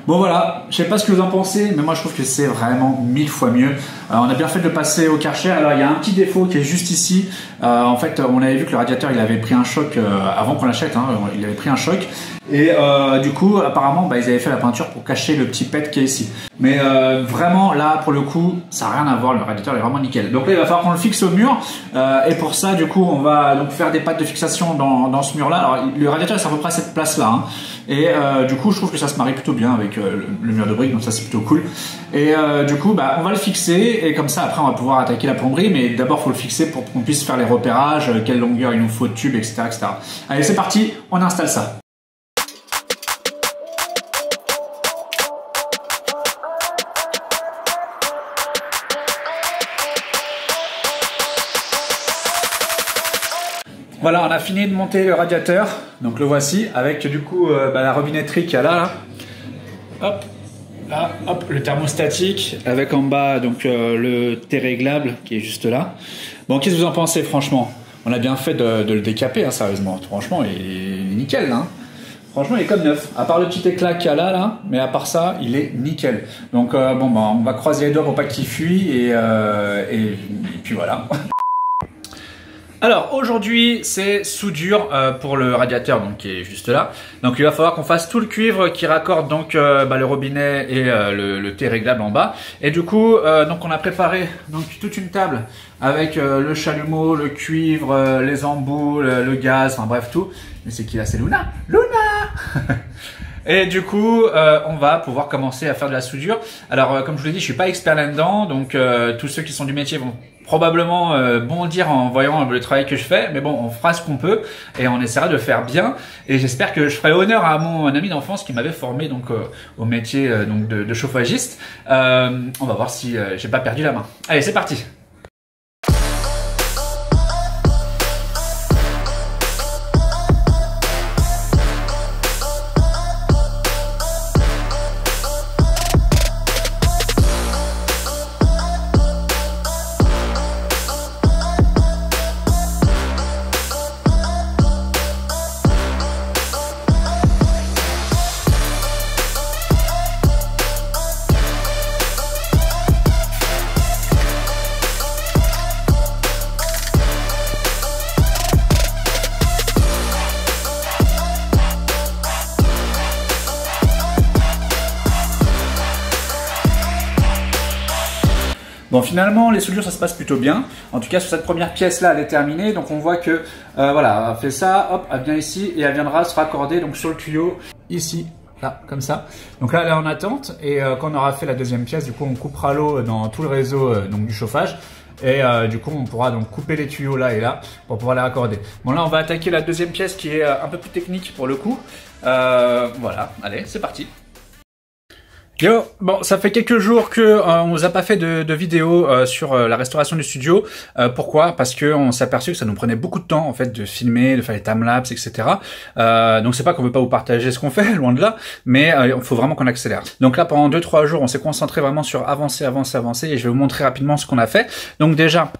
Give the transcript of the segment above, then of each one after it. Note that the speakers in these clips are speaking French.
Bon voilà, je sais pas ce que vous en pensez, mais moi je trouve que c'est vraiment 1000 fois mieux. On a bien fait de passer au Karcher. Alors il y a un petit défaut qui est juste ici. En fait, on avait vu que le radiateur il avait pris un choc avant qu'on l'achète, hein, il avait pris un choc. Et du coup, apparemment, ils avaient fait la peinture pour cacher le petit pet qui est ici. Mais vraiment, là, pour le coup, ça n'a rien à voir. Le radiateur est vraiment nickel. Donc là, il va falloir qu'on le fixe au mur. Et pour ça, du coup, on va donc faire des pattes de fixation dans ce mur-là. Alors, le radiateur, c'est à peu près à cette place-là. Hein. Et du coup, je trouve que ça se marie plutôt bien avec le mur de briques. Donc ça, c'est plutôt cool. Et du coup, on va le fixer. Et comme ça, après, on va pouvoir attaquer la plomberie. Mais d'abord, il faut le fixer pour qu'on puisse faire les repérages, quelle longueur il nous faut de tube, etc., etc. Allez, c'est parti. On installe ça. Voilà, on a fini de monter le radiateur, donc le voici, avec du coup la robinetterie qu'il y a là. Hop, là, hop, le thermostatique, avec en bas donc le thé réglable qui est juste là. Bon, qu'est-ce que vous en pensez franchement? On a bien fait de le décaper, hein, sérieusement. Franchement, il est nickel, hein. Franchement, il est comme neuf. À part le petit éclat qu'il y a là, mais à part ça, il est nickel. Donc on va croiser les doigts pour pas qu'il fuit et puis voilà. Alors aujourd'hui c'est soudure pour le radiateur donc qui est juste là. Donc il va falloir qu'on fasse tout le cuivre qui raccorde donc le robinet et le thé réglable en bas. Et du coup donc on a préparé donc toute une table avec le chalumeau, le cuivre, les embouts, le gaz, enfin bref tout. Mais c'est qui là? C'est Luna. Et du coup, on va pouvoir commencer à faire de la soudure. Alors, comme je vous l'ai dit, je suis pas expert là-dedans, donc tous ceux qui sont du métier vont probablement bondir en voyant le travail que je fais. Mais bon, on fera ce qu'on peut et on essaiera de faire bien. Et j'espère que je ferai honneur à mon ami d'enfance qui m'avait formé donc au métier donc de chauffagiste. On va voir si j'ai pas perdu la main. Allez, c'est parti. Bon, finalement, les soudures, ça se passe plutôt bien. En tout cas, sur cette première pièce-là, elle est terminée. Donc, on voit que, voilà, elle fait ça, hop, elle vient ici et elle viendra se raccorder donc sur le tuyau ici, là, comme ça. Donc là, elle est en attente. Et quand on aura fait la deuxième pièce, du coup, on coupera l'eau dans tout le réseau donc du chauffage. Et du coup, on pourra donc couper les tuyaux là et là pour pouvoir les raccorder. Bon, là, on va attaquer la deuxième pièce qui est un peu plus technique pour le coup. Voilà, allez, c'est parti. Yo, bon, ça fait quelques jours que on vous a pas fait de vidéo sur la restauration du studio. Pourquoi? Parce que on s'est aperçu que ça nous prenait beaucoup de temps en fait de filmer, de faire les timelapses, etc. Donc c'est pas qu'on veut pas vous partager ce qu'on fait, loin de là, mais il faut vraiment qu'on accélère. Donc là, pendant 2-3 jours, on s'est concentré vraiment sur avancer, et je vais vous montrer rapidement ce qu'on a fait. Donc déjà.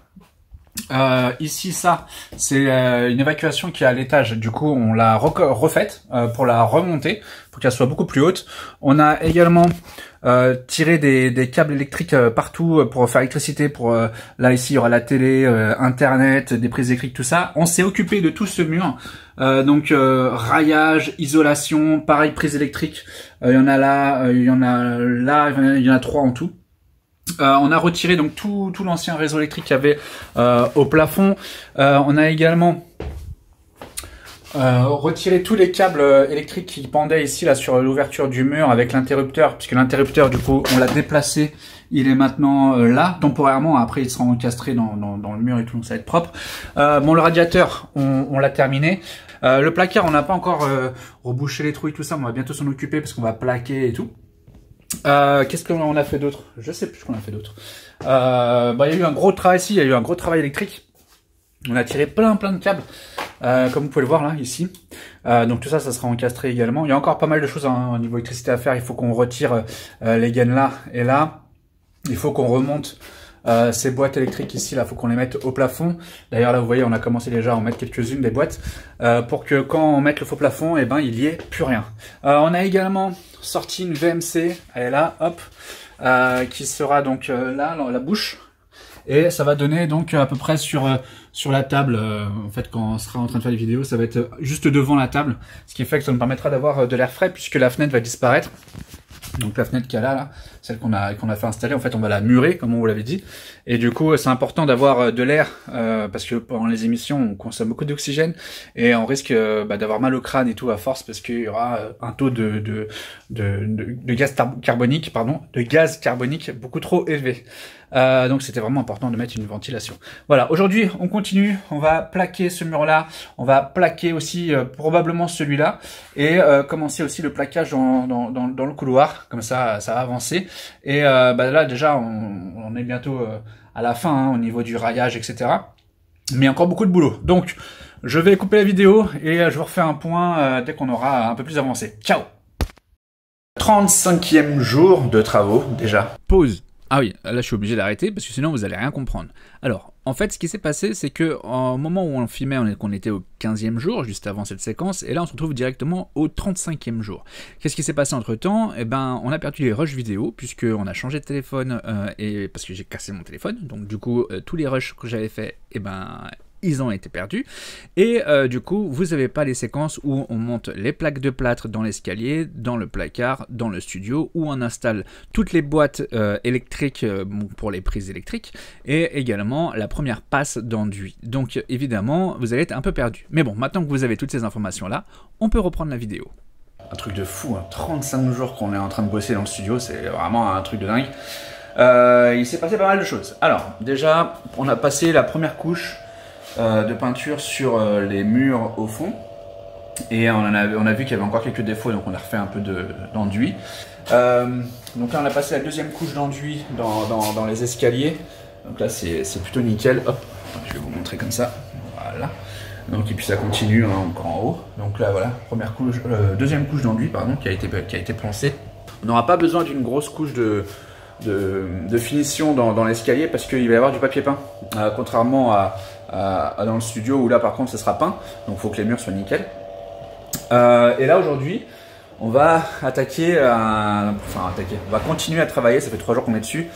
Ici, ça, c'est une évacuation qui est à l'étage. Du coup, on l'a refaite pour la remonter, pour qu'elle soit beaucoup plus haute. On a également tiré des câbles électriques partout pour faire l'électricité. Pour là, ici, il y aura la télé, Internet, des prises électriques, tout ça. On s'est occupé de tout ce mur. Donc raillage, isolation, pareil, prise électrique. Il y en a là, il y en a là, il y en a 3 en tout. On a retiré donc tout l'ancien réseau électrique qu'il y avait au plafond. On a également retiré tous les câbles électriques qui pendaient ici là sur l'ouverture du mur avec l'interrupteur, puisque l'interrupteur du coup on l'a déplacé, il est maintenant là temporairement. Après il sera encastré dans le mur et tout, donc ça va être propre. Bon, le radiateur on l'a terminé. Le placard on n'a pas encore rebouché les trous et tout ça, on va bientôt s'en occuper parce qu'on va plaquer et tout. Qu'est-ce qu'on a fait d'autre? Je sais plus ce qu'on a fait d'autre. Il y a eu un gros travail ici, il y a eu un gros travail électrique. On a tiré plein de câbles, comme vous pouvez le voir là, ici. Donc tout ça, ça sera encastré également. Il y a encore pas mal de choses au niveau électricité à faire. Il faut qu'on retire les gaines là et là. Il faut qu'on remonte Ces boîtes électriques ici, là, faut qu'on les mette au plafond. D'ailleurs, là, vous voyez, on a commencé déjà à en mettre quelques-unes des boîtes pour que quand on mette le faux plafond, eh ben, il y ait plus rien. On a également sorti une VMC, elle est là, hop, qui sera donc là, dans la bouche. Et ça va donner donc à peu près sur la table, en fait quand on sera en train de faire les vidéos, ça va être juste devant la table, ce qui fait que ça nous permettra d'avoir de l'air frais puisque la fenêtre va disparaître. Donc la fenêtre qu'il y a là, celle qu'on a fait installer, en fait on va la murer comme on vous l'avait dit. Et du coup c'est important d'avoir de l'air parce que pendant les émissions on consomme beaucoup d'oxygène et on risque d'avoir mal au crâne et tout à force parce qu'il y aura un taux de gaz carbonique, beaucoup trop élevé. Donc c'était vraiment important de mettre une ventilation. Voilà, aujourd'hui on continue, on va plaquer ce mur là, on va plaquer aussi probablement celui-là et commencer aussi le plaquage dans le couloir, comme ça ça va avancer. Et là déjà on est bientôt à la fin hein, au niveau du raillage etc. Mais encore beaucoup de boulot. Donc je vais couper la vidéo et je vous refais un point dès qu'on aura un peu plus avancé. Ciao. 35e jour de travaux déjà. Pause. Ah oui, là je suis obligé d'arrêter parce que sinon vous allez rien comprendre. Alors, en fait, ce qui s'est passé, c'est que au moment où on filmait, on était au 15e jour, juste avant cette séquence, et là on se retrouve directement au 35e jour. Qu'est-ce qui s'est passé entre temps? Eh ben, on a perdu les rushs vidéo, puisqu'on a changé de téléphone, et parce que j'ai cassé mon téléphone, donc du coup, tous les rushs que j'avais fait, eh ben, ils ont été perdus, et du coup vous n'avez pas les séquences où on monte les plaques de plâtre dans l'escalier, dans le placard, dans le studio, où on installe toutes les boîtes électriques pour les prises électriques, et également la première passe d'enduit. Donc évidemment vous allez être un peu perdu, mais bon, maintenant que vous avez toutes ces informations là, on peut reprendre la vidéo. Un truc de fou, hein. 35 jours qu'on est en train de bosser dans le studio, c'est vraiment un truc de dingue. Il s'est passé pas mal de choses. Alors déjà on a passé la première couche de peinture sur les murs au fond et on a vu qu'il y avait encore quelques défauts, donc on a refait un peu d'enduit. Donc là on a passé la deuxième couche d'enduit dans les escaliers, donc là c'est plutôt nickel. Hop, je vais vous montrer comme ça, voilà. Donc et puis ça continue hein, encore en haut. Donc là voilà, deuxième couche d'enduit pardon qui a été poncée. On n'aura pas besoin d'une grosse couche de finition dans l'escalier parce qu'il va y avoir du papier peint, contrairement à dans le studio où là par contre ce sera peint, donc il faut que les murs soient nickel. Et là aujourd'hui on va on va continuer à travailler, ça fait 3 jours qu'on est dessus,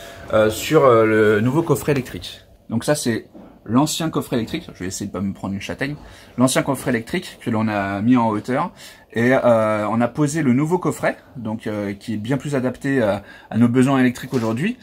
sur le nouveau coffret électrique. Donc ça c'est l'ancien coffret électrique, je vais essayer de pas me prendre une châtaigne, l'ancien coffret électrique que l'on a mis en hauteur. Et on a posé le nouveau coffret, donc qui est bien plus adapté à nos besoins électriques aujourd'hui.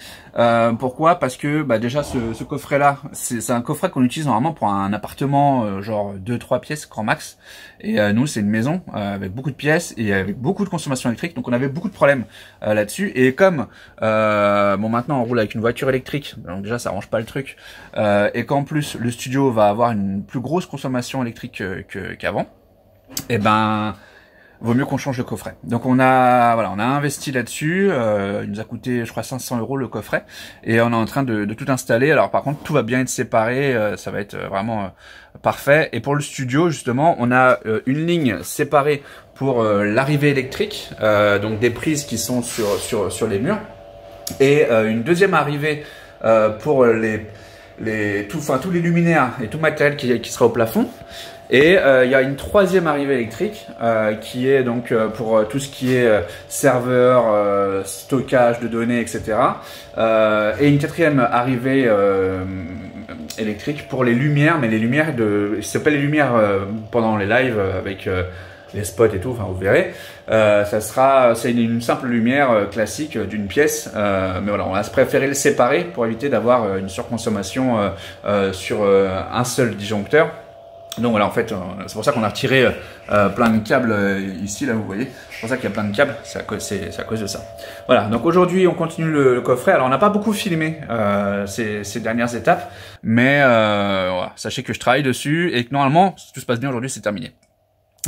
Pourquoi? Parce que déjà ce coffret-là, c'est un coffret qu'on utilise normalement pour un appartement genre 2-3 pièces grand max. Et nous, c'est une maison avec beaucoup de pièces et avec beaucoup de consommation électrique. Donc on avait beaucoup de problèmes là-dessus. Et comme maintenant on roule avec une voiture électrique, donc déjà ça arrange pas le truc. Et qu'en plus le studio va avoir une plus grosse consommation électrique qu'avant. Et ben vaut mieux qu'on change le coffret. Donc on a investi là-dessus, il nous a coûté je crois 500 € le coffret et on est en train de tout installer. Alors par contre tout va bien être séparé, ça va être vraiment parfait. Et pour le studio justement on a une ligne séparée pour l'arrivée électrique, donc des prises qui sont sur les murs, et une deuxième arrivée pour tous les luminaires et tout matériel qui sera au plafond. Et il y a une troisième arrivée électrique qui est donc pour tout ce qui est serveur, stockage de données, etc. Et une quatrième arrivée électrique pour les lumières, mais les lumières c'est pas les lumières pendant les lives avec les spots et tout, enfin vous verrez. C'est une simple lumière classique d'une pièce, mais voilà, on a préféré le séparer pour éviter d'avoir une surconsommation sur un seul disjoncteur. Donc voilà, en fait, c'est pour ça qu'on a retiré plein de câbles ici, là vous voyez. C'est pour ça qu'il y a plein de câbles, c'est à cause de ça. Voilà, donc aujourd'hui on continue le coffret. Alors on n'a pas beaucoup filmé ces dernières étapes, mais voilà, sachez que je travaille dessus et que normalement, si tout se passe bien aujourd'hui, c'est terminé.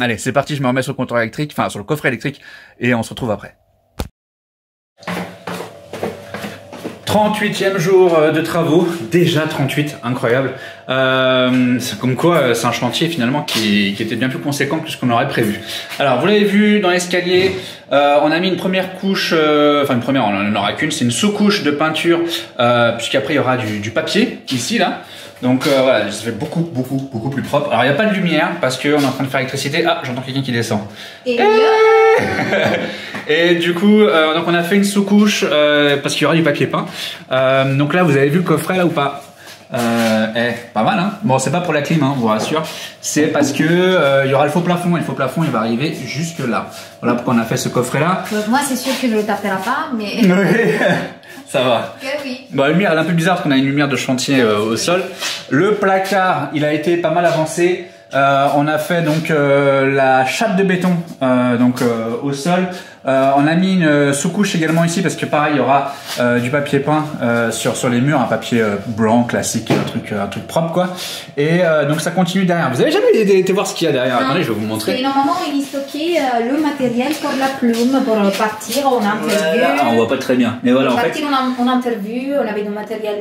Allez, c'est parti, je me remets sur le compteur électrique, enfin sur le coffret électrique, et on se retrouve après. 38e jour de travaux, déjà 38, incroyable. C'est comme quoi c'est un chantier finalement qui était bien plus conséquent que ce qu'on aurait prévu. Alors vous l'avez vu dans l'escalier, on a mis une première couche, enfin une première, on n'en aura qu'une, c'est une sous-couche de peinture, puisqu'après il y aura du papier ici là. Donc voilà, ça fait beaucoup plus propre. Alors il n'y a pas de lumière parce qu'on est en train de faire l'électricité. Ah, j'entends quelqu'un qui descend. Et du coup, donc on a fait une sous-couche parce qu'il y aura du papier peint. Donc là, vous avez vu le coffret là ou pas? Pas mal hein. Bon, c'est pas pour la clim, hein, je vous rassure. C'est parce que il y aura le faux plafond et le faux plafond il va arriver jusque là. Voilà pourquoi on a fait ce coffret là. Moi, c'est sûr que je le taperai pas, mais. Oui, ça va. Oui. Bon, la lumière elle est un peu bizarre parce qu'on a une lumière de chantier au sol. Le placard, il a été pas mal avancé. On a fait donc la chape de béton au sol. On a mis une sous-couche également ici parce que pareil il y aura du papier peint sur les murs, un papier blanc classique, un truc propre quoi. Et donc ça continue derrière. Vous avez jamais été voir ce qu'il y a derrière? Attendez, je vais vous montrer. Normalement il est stocké le matériel pour la plume, pour partir en interview. Voilà, on voit pas très bien, mais voilà en fait. En interview, on avait du matériel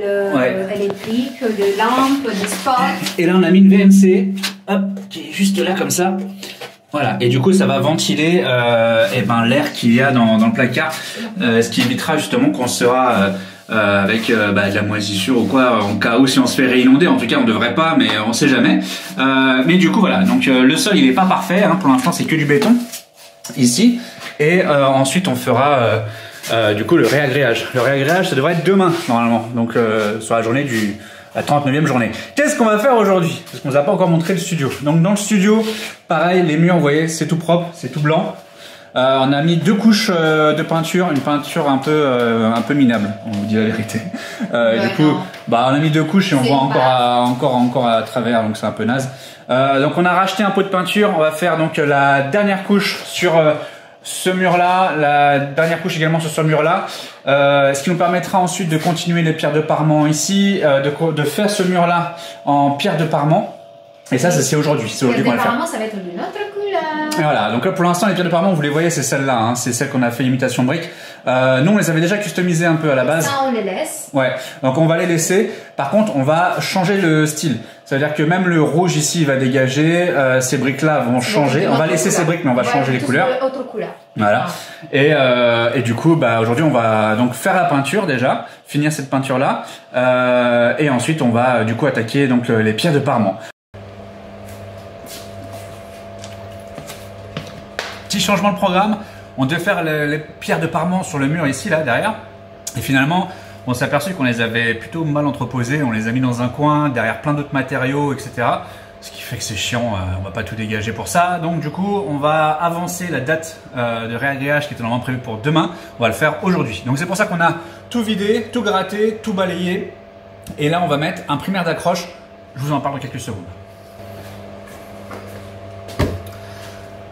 électrique, de lampes, de spots. Et là on a mis une VMC, hop, qui est juste là comme ça. Voilà, et du coup ça va ventiler l'air qu'il y a dans le placard, ce qui évitera justement qu'on sera avec de la moisissure ou quoi, en cas où si on se fait réinonder. En tout cas on devrait pas, mais on sait jamais. Mais du coup voilà, donc le sol il est pas parfait, hein, pour l'instant c'est que du béton ici, et ensuite on fera du coup le réagréage. Le réagréage ça devrait être demain normalement, donc sur la journée la 39e journée. Qu'est-ce qu'on va faire aujourd'hui? Parce qu'on vous a pas encore montré le studio. Donc dans le studio, pareil, les murs, vous voyez, c'est tout propre, c'est tout blanc. On a mis 2 couches de peinture, une peinture un peu minable, on vous dit la vérité. Du coup, on a mis 2 couches et on voit encore à travers, donc c'est un peu naze. Donc on a racheté un pot de peinture, on va faire donc la dernière couche sur ce mur-là, la dernière couche également sur ce mur-là, ce qui nous permettra ensuite de continuer les pierres de parement ici, de faire ce mur-là en pierre de parement. Et ça, c'est aujourd'hui. C'est aujourd'hui qu'on va le faire. Apparemment, ça va être d'une autre couleur. Et voilà. Donc là, pour l'instant, les pierres de parement, vous les voyez, c'est celles-là. Hein, c'est celles qu'on a fait imitation brique. Nous, on les avait déjà customisées un peu à la base. Ça, on les laisse. Ouais. Donc on va les laisser. Par contre, on va changer le style. C'est-à-dire que même le rouge ici va dégager. Ces briques-là vont changer. On va laisser ces briques, mais on va changer les couleurs. Autre couleur. Voilà. Et du coup, aujourd'hui, on va donc faire la peinture déjà, finir cette peinture-là, et ensuite, on va du coup attaquer donc les pierres de parement. Petit changement de programme, on devait faire les pierres de parement sur le mur ici, là, derrière. Et finalement, on s'est aperçu qu'on les avait plutôt mal entreposées. On les a mis dans un coin, derrière plein d'autres matériaux, etc. Ce qui fait que c'est chiant, on va pas tout dégager pour ça. Donc du coup, on va avancer la date de réagréage qui était normalement prévue pour demain. On va le faire aujourd'hui. Donc c'est pour ça qu'on a tout vidé, tout gratté, tout balayé. Et là, on va mettre un primaire d'accroche. Je vous en parle dans quelques secondes.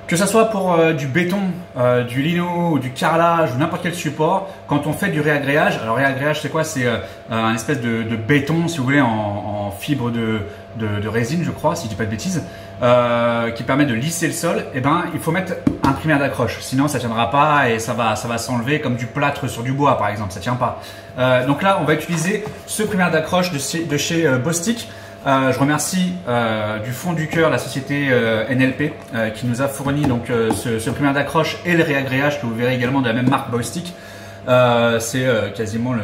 Que ce soit pour du béton, du lino, ou du carrelage ou n'importe quel support, quand on fait du réagréage, alors réagréage c'est quoi? C'est un espèce de béton, si vous voulez, en fibre de résine, je crois, si je dis pas de bêtises, qui permet de lisser le sol. Et ben, il faut mettre un primaire d'accroche, sinon ça tiendra pas et ça va s'enlever comme du plâtre sur du bois par exemple, ça tient pas. Donc là, on va utiliser ce primaire d'accroche de chez Bostik. Je remercie du fond du cœur la société NLP qui nous a fourni donc ce primaire d'accroche et le réagréage que vous verrez également de la même marque Bostik. C'est quasiment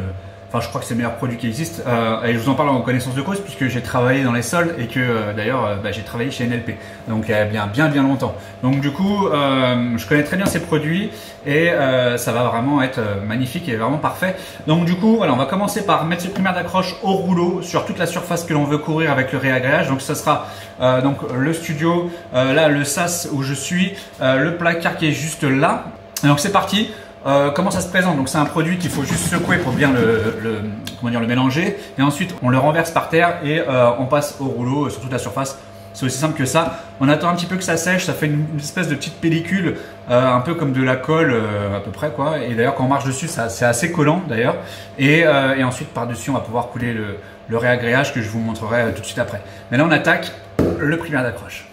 je crois que c'est le meilleur produit qui existe. Et je vous en parle en connaissance de cause puisque j'ai travaillé dans les sols et que d'ailleurs j'ai travaillé chez NLP. Donc il y a bien longtemps. Donc du coup, je connais très bien ces produits et ça va vraiment être magnifique et vraiment parfait. Donc du coup, voilà, on va commencer par mettre ce primaire d'accroche au rouleau sur toute la surface que l'on veut couvrir avec le réagréage. Donc ça sera donc le studio, là le sas où je suis, le placard qui est juste là. Donc c'est parti. Comment ça se présente? Donc c'est un produit qu'il faut juste secouer pour bien le mélanger, et ensuite on le renverse par terre et on passe au rouleau sur toute la surface. C'est aussi simple que ça. On attend un petit peu que ça sèche, ça fait une espèce de petite pellicule, un peu comme de la colle à peu près quoi. Et d'ailleurs quand on marche dessus, c'est assez collant d'ailleurs. Et ensuite par dessus on va pouvoir couler le réagréage que je vous montrerai tout de suite après. Mais là on attaque le primaire d'accroche.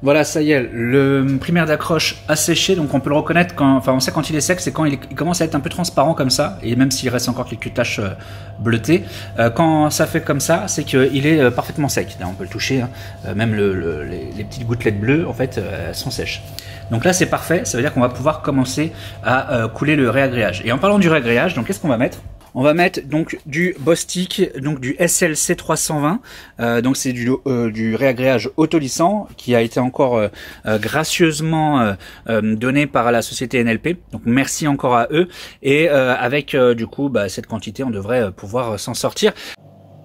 Voilà, ça y est, le primaire d'accroche a séché, donc on peut le reconnaître quand, enfin on sait quand il est sec, c'est quand il commence à être un peu transparent comme ça, et même s'il reste encore quelques taches bleutées, quand ça fait comme ça, c'est qu'il est parfaitement sec. Là on peut le toucher, hein. Même les petites gouttelettes bleues, en fait, elles sont sèches. Donc là c'est parfait, ça veut dire qu'on va pouvoir commencer à couler le réagréage. Et en parlant du réagréage, donc qu'est-ce qu'on va mettre ? On va mettre donc du Bostik, donc du SLC 320, donc c'est du réagréage autolissant qui a été encore gracieusement donné par la société NLP. Donc merci encore à eux et avec du coup cette quantité on devrait pouvoir s'en sortir.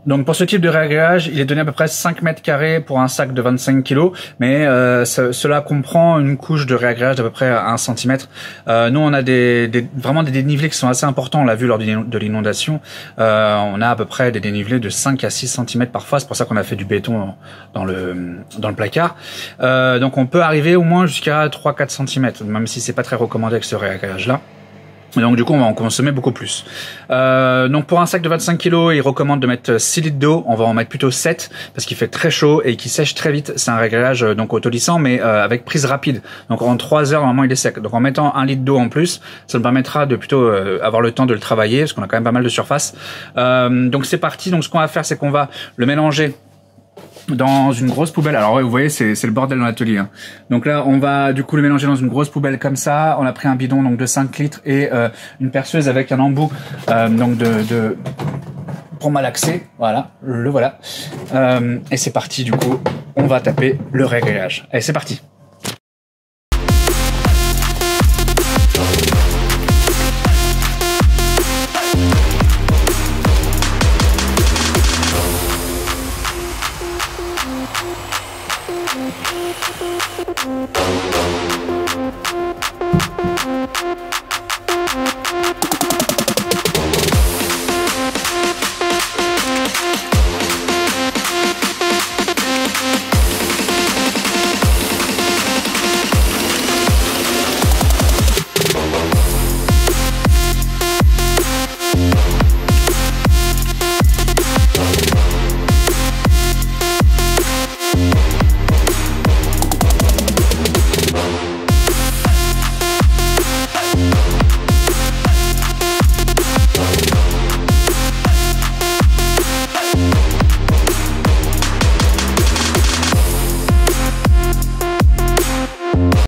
Donc pour ce type de réagréage, il est donné à peu près 5 mètres carrés pour un sac de 25 kg, mais cela comprend une couche de réagréage d'à peu près 1 cm. Nous on a vraiment des dénivelés qui sont assez importants, on l'a vu lors de l'inondation. On a à peu près des dénivelés de 5 à 6 cm parfois, c'est pour ça qu'on a fait du béton dans le placard. Donc on peut arriver au moins jusqu'à 3-4 cm, même si c'est pas très recommandé avec ce réagréage là. Donc du coup on va en consommer beaucoup plus. Donc pour un sac de 25 kg, il recommande de mettre 6 litres d'eau, on va en mettre plutôt 7 parce qu'il fait très chaud et qu'il sèche très vite. C'est un réglage donc autolissant mais avec prise rapide. Donc en 3 heures normalement il est sec. Donc en mettant 1 litre d'eau en plus, ça nous permettra de plutôt avoir le temps de le travailler parce qu'on a quand même pas mal de surface. Donc c'est parti. Donc ce qu'on va faire c'est qu'on va le mélanger dans une grosse poubelle. Alors ouais, vous voyez c'est le bordel dans l'atelier, hein. Donc là on va du coup le mélanger dans une grosse poubelle comme ça. On a pris un bidon donc de 5 litres et une perceuse avec un embout donc pour malaxer. Voilà, le voilà. Et c'est parti, du coup on va taper le réglage. Allez, c'est parti.